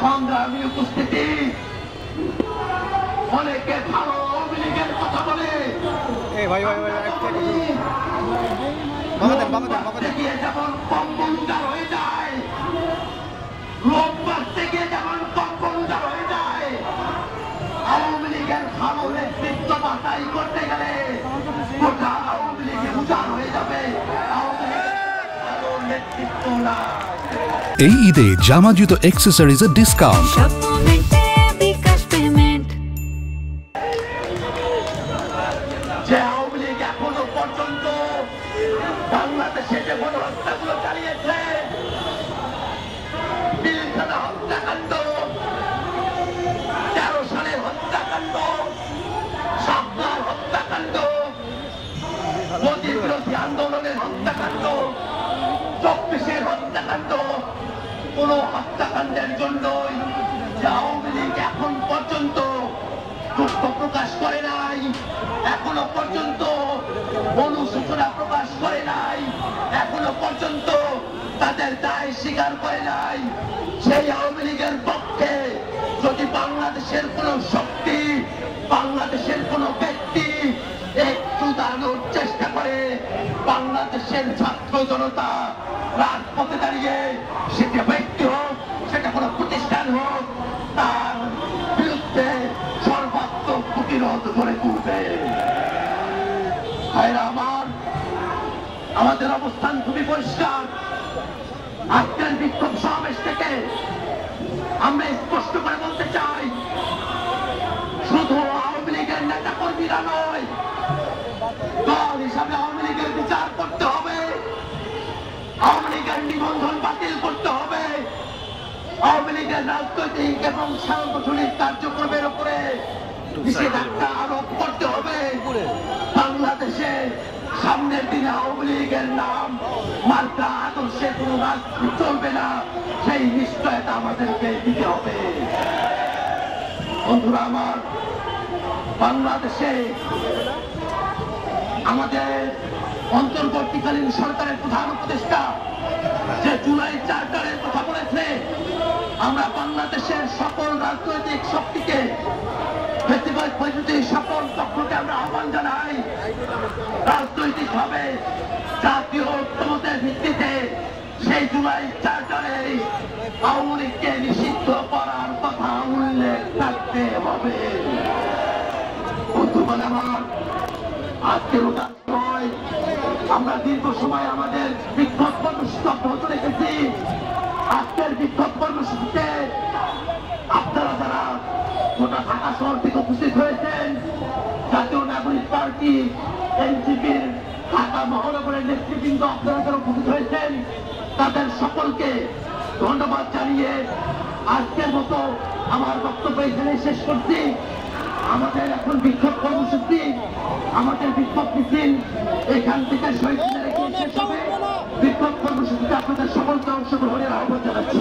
সংগ্রামী উপস্থিতি, অনেকে ভালো আওয়ামী লীগের কথা বলে যেমন কম্পন হয়ে যায়, লোক বাঁচতে গিয়ে যেমন কম্পন হয়ে যায়, আওয়ামী লীগের ভালো নেতৃত্ব বাছাই করতে গেলে গোটা আওয়ামী লীগে উজাড় হয়ে যাবে। আওয়ামী লীগের ভালো নেতৃত্ব না। এই ঈদে জামা জুতো অ্যাক্সেসরিজের ডিসকাউন্ট। যে আওয়ামী লীগ এখনো পর্যন্ত বাংলাদেশে যে গণহত্যাগুলো চালিয়েছে, পিলখানা হত্যাকাণ্ড, 13 সালের হত্যাকাণ্ড, সাবনার হত্যাকাণ্ড, মোদী বিরোধী আন্দোলনের হত্যাকাণ্ড, 24-এর হত্যাকাণ্ড, কোন হত্যাকাণ্ডের জন্যই যে আওয়ামী লীগ এখন পর্যন্ত দুঃখ প্রকাশ করে নাই, এখনো পর্যন্ত অনুশোচনা প্রকাশ করে নাই, এখনো পর্যন্ত তাদের দায় স্বীকার করে নাই। সেই আওয়ামী লীগের পক্ষে যদি বাংলাদেশের কোন শক্তি, বাংলাদেশের কোন ব্যক্তি একটু দাঁড়ানোর চেষ্টা করে, বাংলাদেশের ছাত্র জনতা রাজপথে দাঁড়িয়ে, সেটা ব্যক্তি হোক, সেটা কোনো প্রতিষ্ঠান হোক, তার বিরুদ্ধে সর্বাত্মক প্রতিরোধ করে তুলবে। ভাইরা আমার, আমাদের অবস্থান খুবই পরিষ্কার। আজকের বিক্ষোভ সমাবেশ থেকে আমরা স্পষ্ট করে বলতে চাই, শুধু আওয়ামী লীগের নেতা কর্মীরা নয়, দল হিসাবে আওয়ামী লীগের বিচার করতে হবে, আওয়ামী লীগের নিবন্ধন বাতিল করতে হবে, আওয়ামী লীগের রাজনৈতিক এবং সাংগঠনিক কার্যক্রমের উপরে নিষেধাজ্ঞা আরোপ করতে হবে। বাংলাদেশে সামনের দিনে আওয়ামী লীগের নাম মার্কা আদর্শে কোনো রাজনীতি চলবে না, সেই নিশ্চয়তা আমাদেরকে দিতে হবে। বন্ধুরা আমার, বাংলাদেশে আমাদের অন্তর্বর্তীকালীন সরকারের প্রধান উপদেষ্টা যে জুলাই চার্টারের কথা বলেছে, আমরা বাংলাদেশের সকল রাজনৈতিক শক্তিকে, সকল পক্ষকে আমরা আহ্বান জানাই, রাজনৈতিক ভাবে জাতীয় ঐক্যমতের ভিত্তিতে সেই জুলাই চার্টারে আওয়ামী লীগকে নিষিদ্ধ করার কথা উল্লেখ থাকতে হবে। বন্ধুগণ আমার, আজকের সময় আমরা দীর্ঘ সময় আমাদের বিক্ষোভ কর্মসূচি অব্যাহত রেখেছি। আজকের বিক্ষোভ কর্মসূচিতে আপনারা যারা গোটা ঢাকা শহর থেকে উপস্থিত হয়েছেন, জাতীয় নাগরিক পার্টি, এনসিপির ঢাকা মহানগরের নেতৃবৃন্দ আপনারা যারা উপস্থিত হয়েছেন, তাদের সকলকে ধন্যবাদ জানিয়ে আজকের মতো আমার বক্তব্য এখানে শেষ করছি। আমাদের এখন বিক্ষোভ কর্মসূচি, আমাদের বিক্ষোভ মিছিল এখান থেকে শহীদ মিনারে গিয়ে শেষ হবে। বিক্ষোভ কর্মসূচিতে আপনাদের সকলকে অংশগ্রহণের আহ্বান জানাচ্ছি।